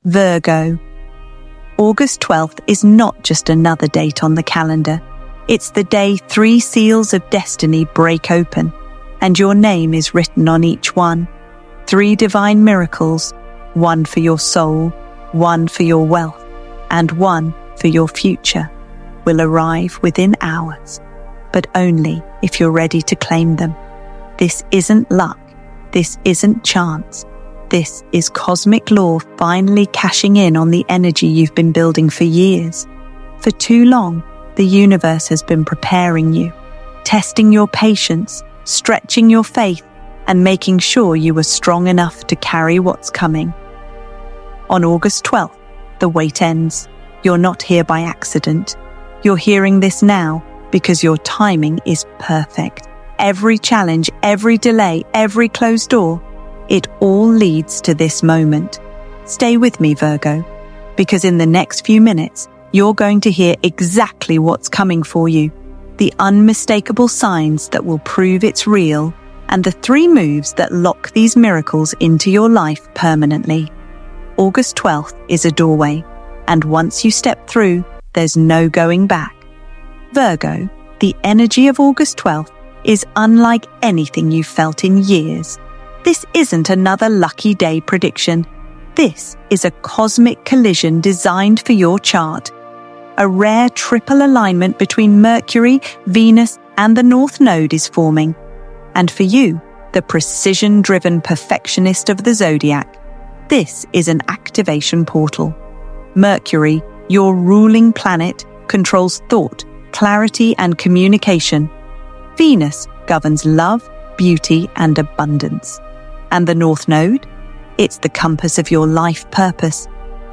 Virgo. August 12th is not just another date on the calendar. It's the day 3 seals of destiny break open, and your name is written on each one. 3 divine miracles, 1 for your soul, 1 for your wealth, and 1 for your future, will arrive within hours, but only if you're ready to claim them. This isn't luck. This isn't chance. This is cosmic law finally cashing in on the energy you've been building for years. For too long, the universe has been preparing you, testing your patience, stretching your faith, and making sure you were strong enough to carry what's coming. On August 12th, the wait ends. You're not here by accident. You're hearing this now because your timing is perfect. Every challenge, every delay, every closed door, it all leads to this moment. Stay with me, Virgo, because in the next few minutes, you're going to hear exactly what's coming for you, the unmistakable signs that will prove it's real, and the 3 moves that lock these miracles into your life permanently. August 12th is a doorway, and once you step through, there's no going back. Virgo, the energy of August 12th is unlike anything you've felt in years. This isn't another lucky day prediction. This is a cosmic collision designed for your chart. A rare triple alignment between Mercury, Venus, and the North Node is forming. And for you, the precision-driven perfectionist of the zodiac, this is an activation portal. Mercury, your ruling planet, controls thought, clarity, and communication. Venus governs love, beauty, and abundance. And the North Node? It's the compass of your life purpose,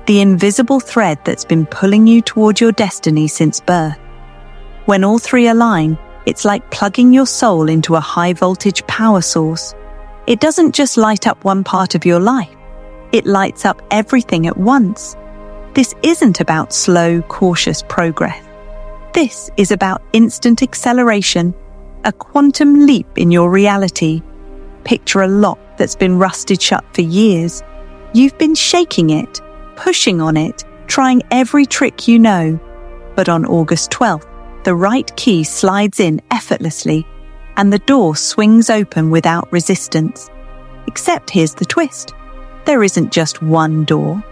the invisible thread that's been pulling you toward your destiny since birth. When all 3 align, it's like plugging your soul into a high-voltage power source. It doesn't just light up one part of your life. It lights up everything at once. This isn't about slow, cautious progress. This is about instant acceleration, a quantum leap in your reality. Picture a lock that's been rusted shut for years. You've been shaking it, pushing on it, trying every trick you know. But on August 12th, the right key slides in effortlessly, and the door swings open without resistance. Except here's the twist. There isn't just one door.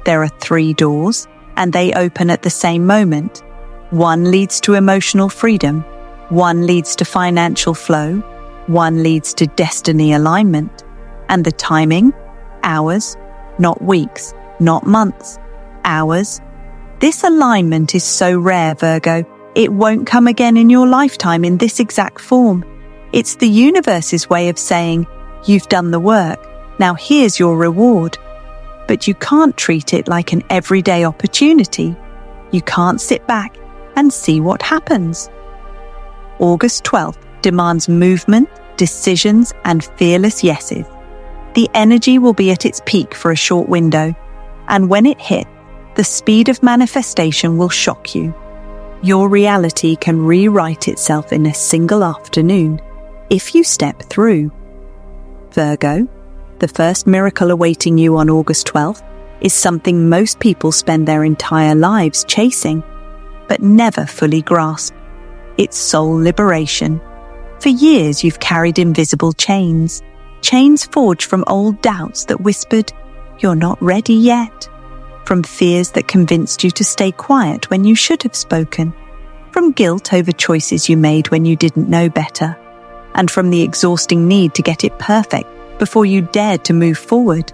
There are 3 doors, and they open at the same moment. 1 leads to emotional freedom. 1 leads to financial flow. 1 leads to destiny alignment. And the timing? Hours, not weeks, not months, hours. This alignment is so rare, Virgo, it won't come again in your lifetime in this exact form. It's the universe's way of saying, you've done the work, now here's your reward. But you can't treat it like an everyday opportunity. You can't sit back and see what happens. August 12th demands movement, decisions, and fearless yeses. The energy will be at its peak for a short window, and when it hits, the speed of manifestation will shock you. Your reality can rewrite itself in a single afternoon if you step through. Virgo, the first miracle awaiting you on August 12th is something most people spend their entire lives chasing, but never fully grasp. It's soul liberation. For years you've carried invisible chains forged from old doubts that whispered, "You're not ready yet." From fears that convinced you to stay quiet when you should have spoken. From guilt over choices you made when you didn't know better. And from the exhausting need to get it perfect before you dared to move forward.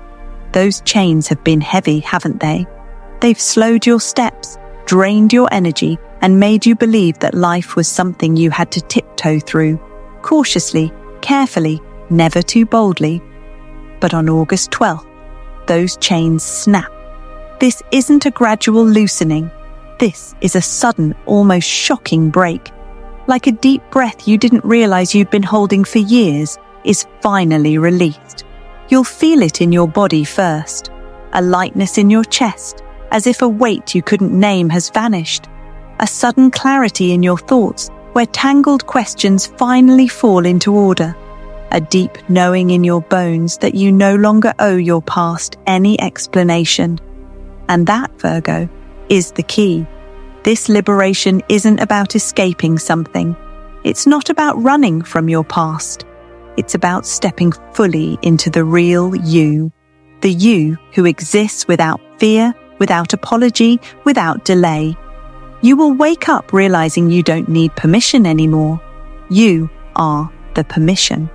Those chains have been heavy, haven't they? They've slowed your steps, drained your energy, and made you believe that life was something you had to tiptoe through, cautiously, carefully, never too boldly. But on August 12th, those chains snap. This isn't a gradual loosening. This is a sudden, almost shocking break. Like a deep breath you didn't realize you'd been holding for years is finally released. You'll feel it in your body first, a lightness in your chest, as if a weight you couldn't name has vanished, a sudden clarity in your thoughts where tangled questions finally fall into order, a deep knowing in your bones that you no longer owe your past any explanation. And that, Virgo, is the key. This liberation isn't about escaping something. It's not about running from your past. It's about stepping fully into the real you. The you who exists without fear, without apology, without delay. You will wake up realizing you don't need permission anymore. You are the permission.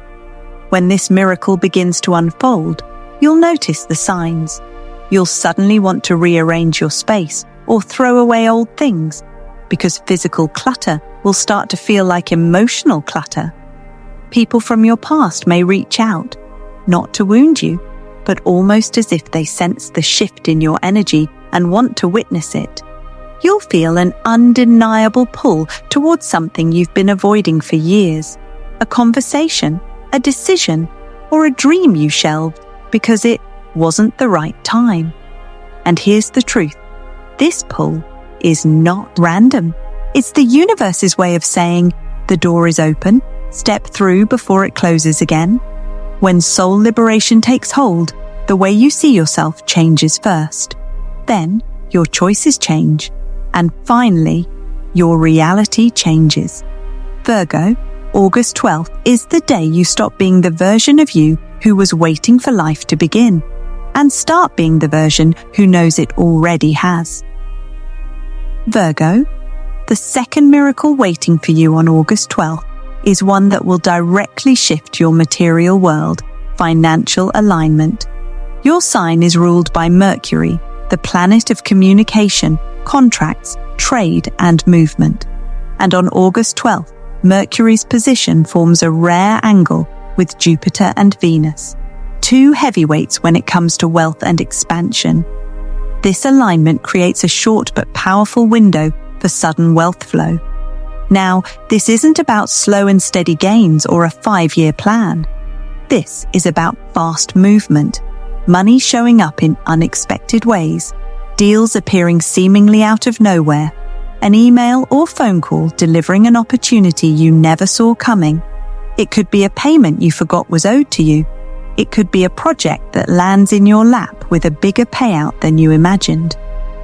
When this miracle begins to unfold, you'll notice the signs. You'll suddenly want to rearrange your space or throw away old things, because physical clutter will start to feel like emotional clutter. People from your past may reach out, not to wound you, but almost as if they sense the shift in your energy and want to witness it. You'll feel an undeniable pull towards something you've been avoiding for years, a conversation, a decision, or a dream you shelved because it wasn't the right time. And here's the truth. This pull is not random. It's the universe's way of saying, the door is open, step through before it closes again. When soul liberation takes hold, the way you see yourself changes first. Then your choices change. And finally, your reality changes. Virgo, August 12th is the day you stop being the version of you who was waiting for life to begin, and start being the version who knows it already has. Virgo, the second miracle waiting for you on August 12th is one that will directly shift your material world, financial alignment. Your sign is ruled by Mercury, the planet of communication, contracts, trade, and movement. And on August 12th, Mercury's position forms a rare angle with Jupiter and Venus, two heavyweights when it comes to wealth and expansion. This alignment creates a short but powerful window for sudden wealth flow. Now, this isn't about slow and steady gains or a 5-year plan. This is about fast movement, money showing up in unexpected ways, deals appearing seemingly out of nowhere, an email or phone call delivering an opportunity you never saw coming. It could be a payment you forgot was owed to you. It could be a project that lands in your lap with a bigger payout than you imagined.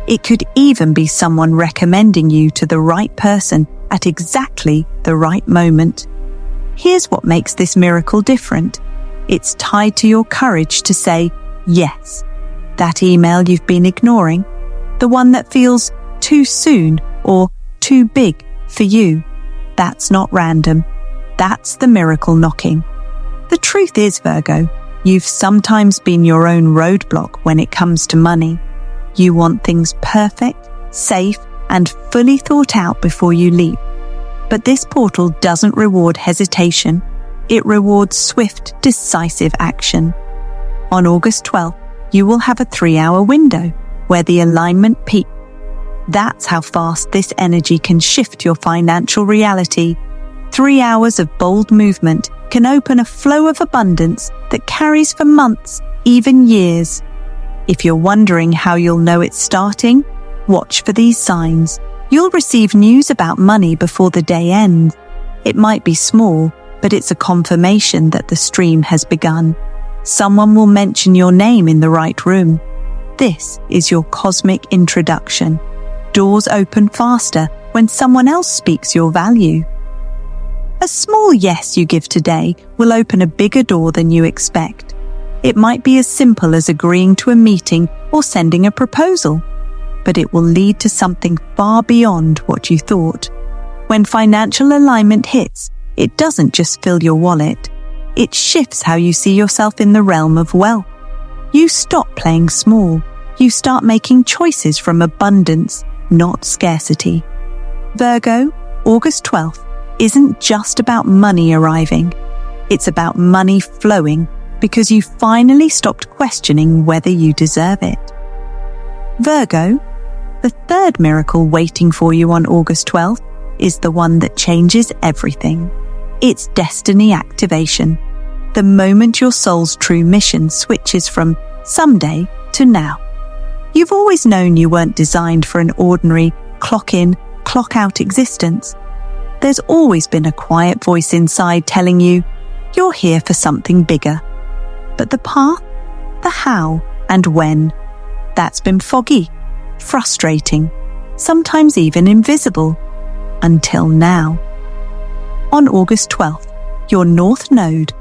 It could even be someone recommending you to the right person at exactly the right moment. Here's what makes this miracle different. It's tied to your courage to say yes. That email you've been ignoring, the one that feels too soon or too big for you. That's not random. That's the miracle knocking. The truth is, Virgo, you've sometimes been your own roadblock when it comes to money. You want things perfect, safe, and fully thought out before you leap. But this portal doesn't reward hesitation. It rewards swift, decisive action. On August 12th, you will have a 3-hour window where the alignment peaks. That's how fast this energy can shift your financial reality. 3 hours of bold movement can open a flow of abundance that carries for months, even years. If you're wondering how you'll know it's starting, watch for these signs. You'll receive news about money before the day ends. It might be small, but it's a confirmation that the stream has begun. Someone will mention your name in the right room. This is your cosmic introduction. Doors open faster when someone else speaks your value. A small yes you give today will open a bigger door than you expect. It might be as simple as agreeing to a meeting or sending a proposal, but it will lead to something far beyond what you thought. When financial alignment hits, it doesn't just fill your wallet. It shifts how you see yourself in the realm of wealth. You stop playing small. You start making choices from abundance, not scarcity. Virgo, August 12th isn't just about money arriving. It's about money flowing because you finally stopped questioning whether you deserve it. Virgo, the third miracle waiting for you on August 12th is the one that changes everything. It's destiny activation. The moment your soul's true mission switches from someday to now. You've always known you weren't designed for an ordinary clock-in, clock-out existence. There's always been a quiet voice inside telling you, you're here for something bigger. But the path, the how, and when, that's been foggy, frustrating, sometimes even invisible, until now. On August 12th, your North Node,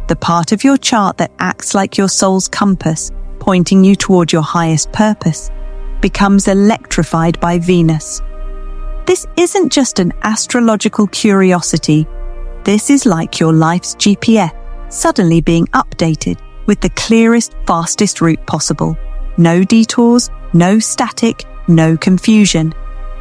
the part of your chart that acts like your soul's compass, pointing you toward your highest purpose, becomes electrified by Venus. This isn't just an astrological curiosity. This is like your life's GPS suddenly being updated with the clearest, fastest route possible. No detours, no static, no confusion.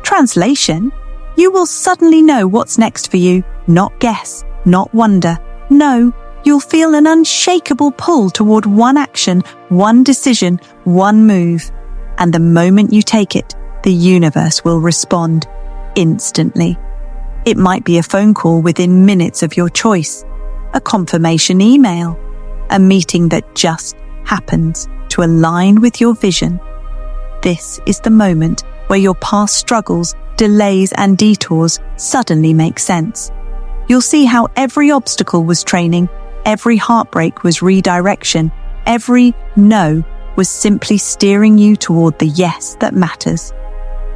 Translation: you will suddenly know what's next for you, not guess, not wonder. No, you'll feel an unshakable pull toward one action, one decision, one move. And the moment you take it, the universe will respond instantly. It might be a phone call within minutes of your choice, a confirmation email, a meeting that just happens to align with your vision. This is the moment where your past struggles, delays, and detours suddenly make sense. You'll see how every obstacle was training, every heartbreak was redirection, every no was simply steering you toward the yes that matters.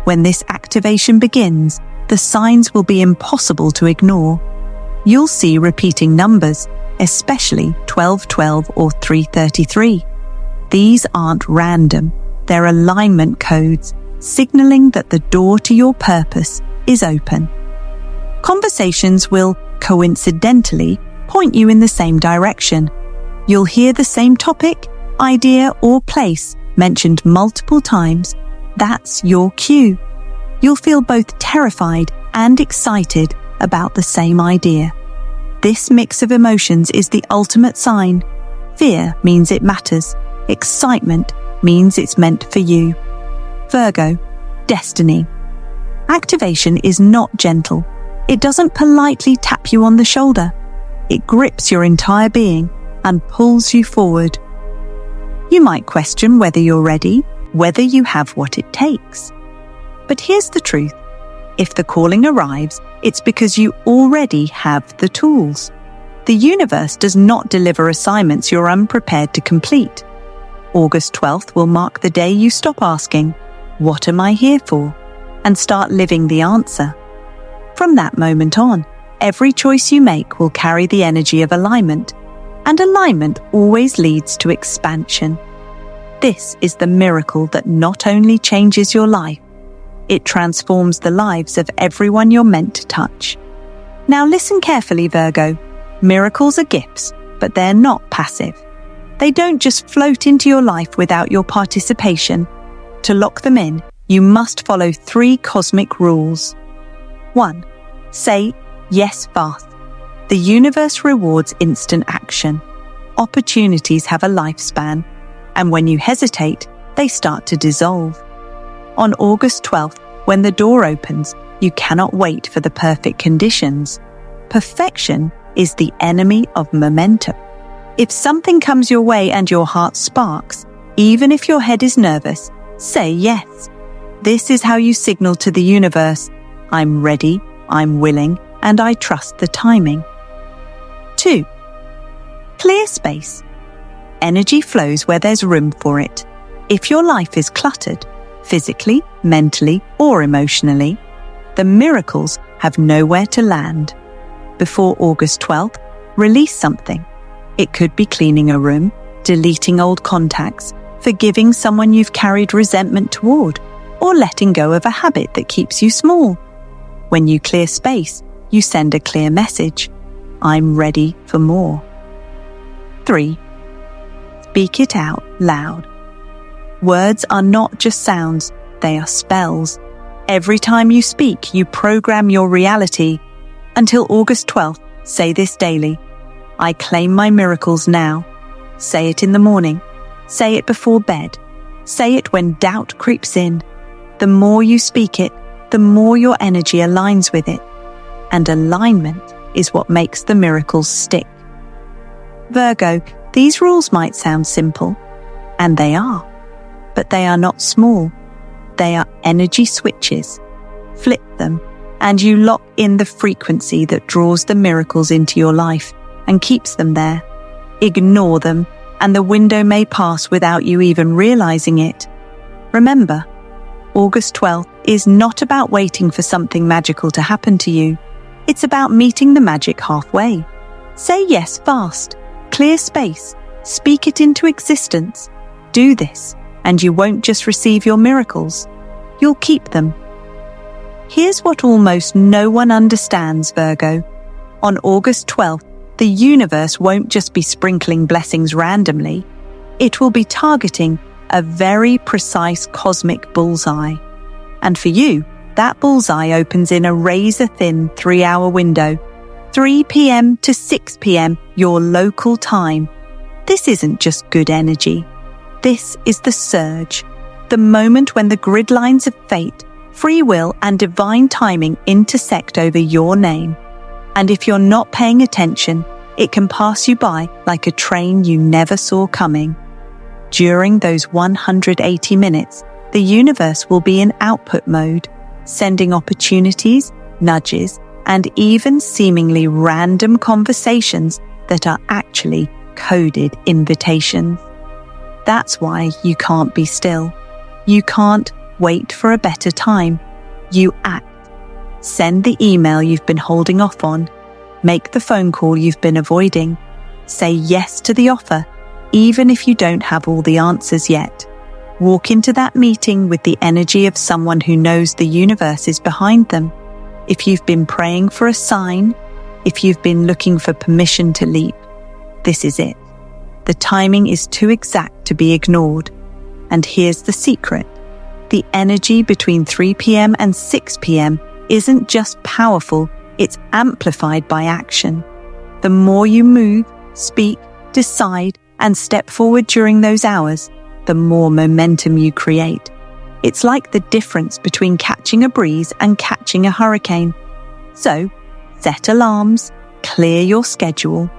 When this activation begins, the signs will be impossible to ignore. You'll see repeating numbers, especially 1212 or 333. These aren't random. They're alignment codes, signaling that the door to your purpose is open. Conversations will, coincidentally, point you in the same direction. You'll hear the same topic, idea, or place mentioned multiple times. That's your cue. You'll feel both terrified and excited about the same idea. This mix of emotions is the ultimate sign. Fear means it matters. Excitement means it's meant for you. Virgo, destiny. Activation is not gentle. It doesn't politely tap you on the shoulder. It grips your entire being and pulls you forward. You might question whether you're ready, whether you have what it takes. But here's the truth. If the calling arrives, it's because you already have the tools. The universe does not deliver assignments you're unprepared to complete. August 12th will mark the day you stop asking, "What am I here for?" and start living the answer. From that moment on, every choice you make will carry the energy of alignment, and alignment always leads to expansion. This is the miracle that not only changes your life, it transforms the lives of everyone you're meant to touch. Now listen carefully, Virgo. Miracles are gifts, but they're not passive. They don't just float into your life without your participation. To lock them in, you must follow 3 cosmic rules. 1. Say yes fast. The universe rewards instant action. Opportunities have a lifespan, and when you hesitate, they start to dissolve. On August 12th, when the door opens, you cannot wait for the perfect conditions. Perfection is the enemy of momentum. If something comes your way and your heart sparks, even if your head is nervous, say yes. This is how you signal to the universe, "I'm ready, I'm willing, and I trust the timing." 2. Clear space. Energy flows where there's room for it. If your life is cluttered, physically, mentally, or emotionally, the miracles have nowhere to land. Before August 12th, release something. It could be cleaning a room, deleting old contacts, forgiving someone you've carried resentment toward, or letting go of a habit that keeps you small. When you clear space, you send a clear message. I'm ready for more. 3. Speak it out loud. Words are not just sounds, they are spells. Every time you speak, you program your reality. Until August 12th, say this daily. I claim my miracles now. Say it in the morning. Say it before bed. Say it when doubt creeps in. The more you speak it, the more your energy aligns with it. And alignment is what makes the miracles stick. Virgo, these rules might sound simple, and they are, but they are not small. They are energy switches. Flip them, and you lock in the frequency that draws the miracles into your life and keeps them there. Ignore them, and the window may pass without you even realizing it. Remember, August 12th is not about waiting for something magical to happen to you. It's about meeting the magic halfway. Say yes fast, clear space, speak it into existence. Do this, and you won't just receive your miracles, you'll keep them. Here's what almost no one understands, Virgo. On August 12th, the universe won't just be sprinkling blessings randomly. It will be targeting a very precise cosmic bullseye. And for you, that bullseye opens in a razor-thin 3-hour window, 3 p.m. to 6 p.m. your local time. This isn't just good energy. This is the surge, the moment when the grid lines of fate, free will, and divine timing intersect over your name. And if you're not paying attention, it can pass you by like a train you never saw coming. During those 180 minutes, the universe will be in output mode, sending opportunities, nudges, and even seemingly random conversations that are actually coded invitations. That's why you can't be still. You can't wait for a better time. You act. Send the email you've been holding off on. Make the phone call you've been avoiding. Say yes to the offer, even if you don't have all the answers yet. Walk into that meeting with the energy of someone who knows the universe is behind them. If you've been praying for a sign, if you've been looking for permission to leap, this is it. The timing is too exact to be ignored. And here's the secret. The energy between 3 p.m. and 6 p.m. isn't just powerful, it's amplified by action. The more you move, speak, decide, and step forward during those hours, the more momentum you create. It's like the difference between catching a breeze and catching a hurricane. So, set alarms, clear your schedule.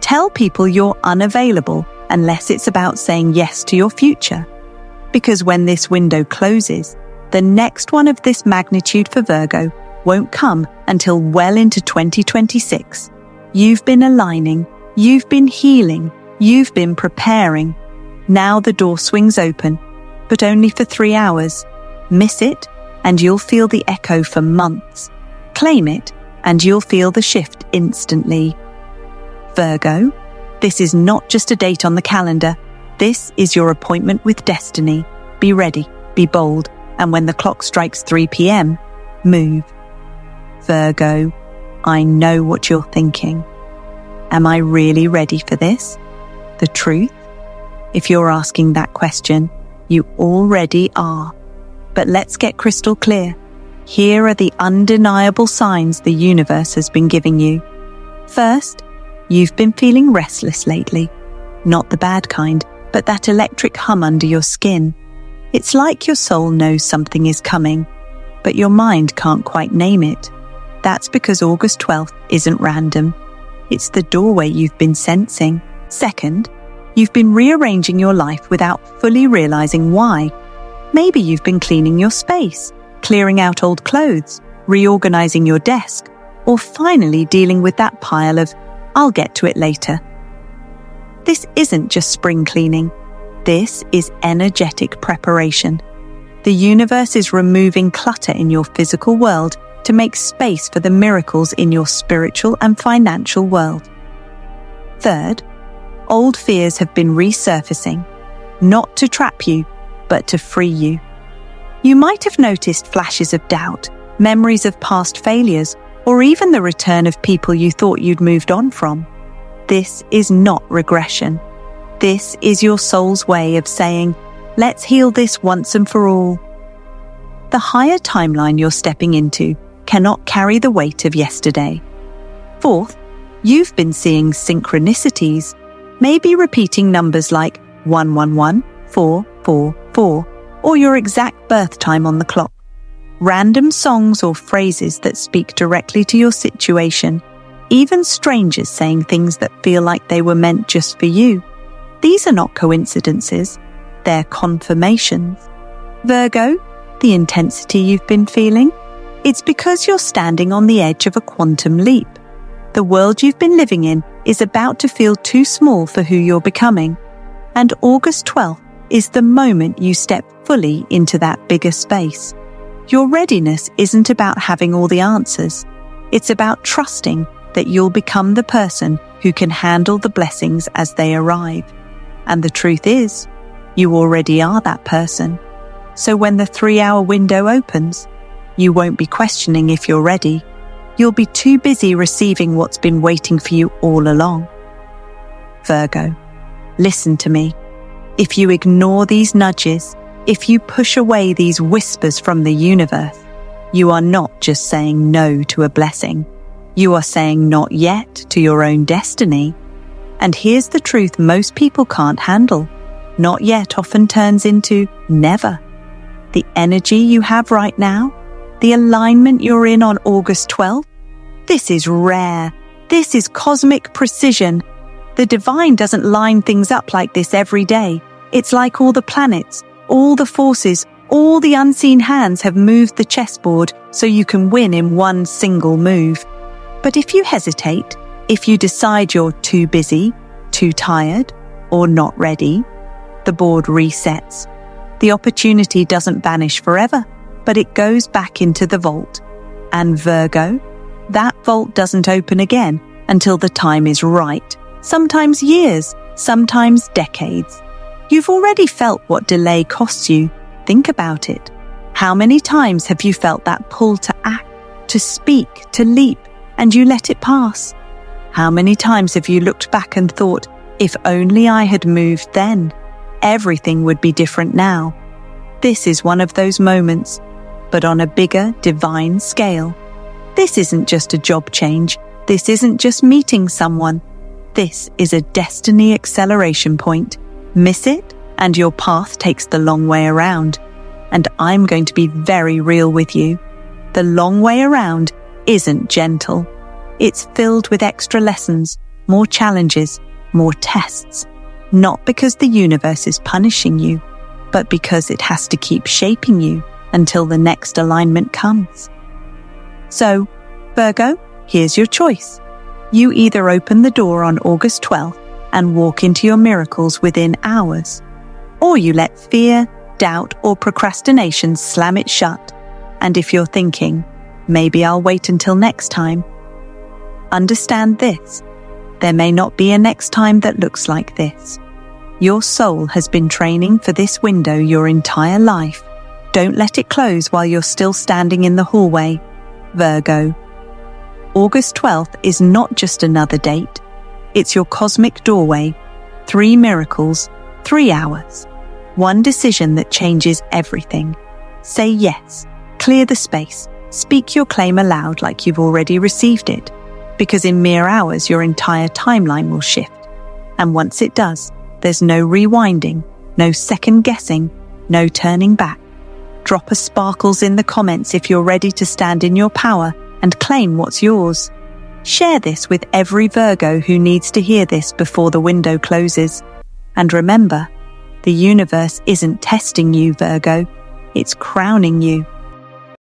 Tell people you're unavailable unless it's about saying yes to your future. Because when this window closes, the next one of this magnitude for Virgo won't come until well into 2026. You've been aligning, you've been healing, you've been preparing. Now the door swings open, but only for 3 hours. Miss it, and you'll feel the echo for months. Claim it, and you'll feel the shift instantly. Virgo, this is not just a date on the calendar. This is your appointment with destiny. Be ready, be bold, and when the clock strikes 3 p.m., move. Virgo, I know what you're thinking. Am I really ready for this? The truth? If you're asking that question, you already are. But let's get crystal clear. Here are the undeniable signs the universe has been giving you. First, you've been feeling restless lately. Not the bad kind, but that electric hum under your skin. It's like your soul knows something is coming, but your mind can't quite name it. That's because August 12th isn't random. It's the doorway you've been sensing. Second, you've been rearranging your life without fully realizing why. Maybe you've been cleaning your space, clearing out old clothes, reorganizing your desk, or finally dealing with that pile of, "I'll get to it later." This isn't just spring cleaning. This is energetic preparation. The universe is removing clutter in your physical world to make space for the miracles in your spiritual and financial world. Third, old fears have been resurfacing, not to trap you, but to free you. You might have noticed flashes of doubt, memories of past failures, or even the return of people you thought you'd moved on from. This is not regression. This is your soul's way of saying, let's heal this once and for all. The higher timeline you're stepping into cannot carry the weight of yesterday. Fourth, you've been seeing synchronicities, maybe repeating numbers like 111, 444, or your exact birth time on the clock. Random songs or phrases that speak directly to your situation, even strangers saying things that feel like they were meant just for you. These are not coincidences, they're confirmations. Virgo, the intensity you've been feeling, it's because you're standing on the edge of a quantum leap. The world you've been living in is about to feel too small for who you're becoming. And August 12th is the moment you step fully into that bigger space. Your readiness isn't about having all the answers. It's about trusting that you'll become the person who can handle the blessings as they arrive. And the truth is, you already are that person. So when the 3-hour window opens, you won't be questioning if you're ready. You'll be too busy receiving what's been waiting for you all along. Virgo, listen to me. If you ignore these nudges, if you push away these whispers from the universe, you are not just saying no to a blessing. You are saying not yet to your own destiny. And here's the truth most people can't handle. Not yet often turns into never. The energy you have right now, the alignment you're in on August 12th, this is rare. This is cosmic precision. The divine doesn't line things up like this every day. It's like all the planets, all the forces, all the unseen hands have moved the chessboard so you can win in one single move. But if you hesitate, if you decide you're too busy, too tired, or not ready, the board resets. The opportunity doesn't vanish forever, but it goes back into the vault. And Virgo, that vault doesn't open again until the time is right. Sometimes years, sometimes decades. You've already felt what delay costs you. Think about it. How many times have you felt that pull to act, to speak, to leap, and you let it pass? How many times have you looked back and thought, if only I had moved then, everything would be different now? This is one of those moments, but on a bigger, divine scale. This isn't just a job change. This isn't just meeting someone. This is a destiny acceleration point. Miss it, and your path takes the long way around. And I'm going to be very real with you. The long way around isn't gentle. It's filled with extra lessons, more challenges, more tests. Not because the universe is punishing you, but because it has to keep shaping you until the next alignment comes. So, Virgo, here's your choice. You either open the door on August 12th and walk into your miracles within hours, or you let fear, doubt, or procrastination slam it shut. And if you're thinking, maybe I'll wait until next time, understand this. There may not be a next time that looks like this. Your soul has been training for this window your entire life. Don't let it close while you're still standing in the hallway. Virgo, August 12th is not just another date. It's your cosmic doorway. 3 miracles, 3 hours. One decision that changes everything. Say yes. Clear the space. Speak your claim aloud like you've already received it. Because in mere hours, your entire timeline will shift. And once it does, there's no rewinding, no second guessing, no turning back. Drop a sparkles in the comments if you're ready to stand in your power and claim what's yours. Share this with every Virgo who needs to hear this before the window closes. And remember, the universe isn't testing you, Virgo. It's crowning you.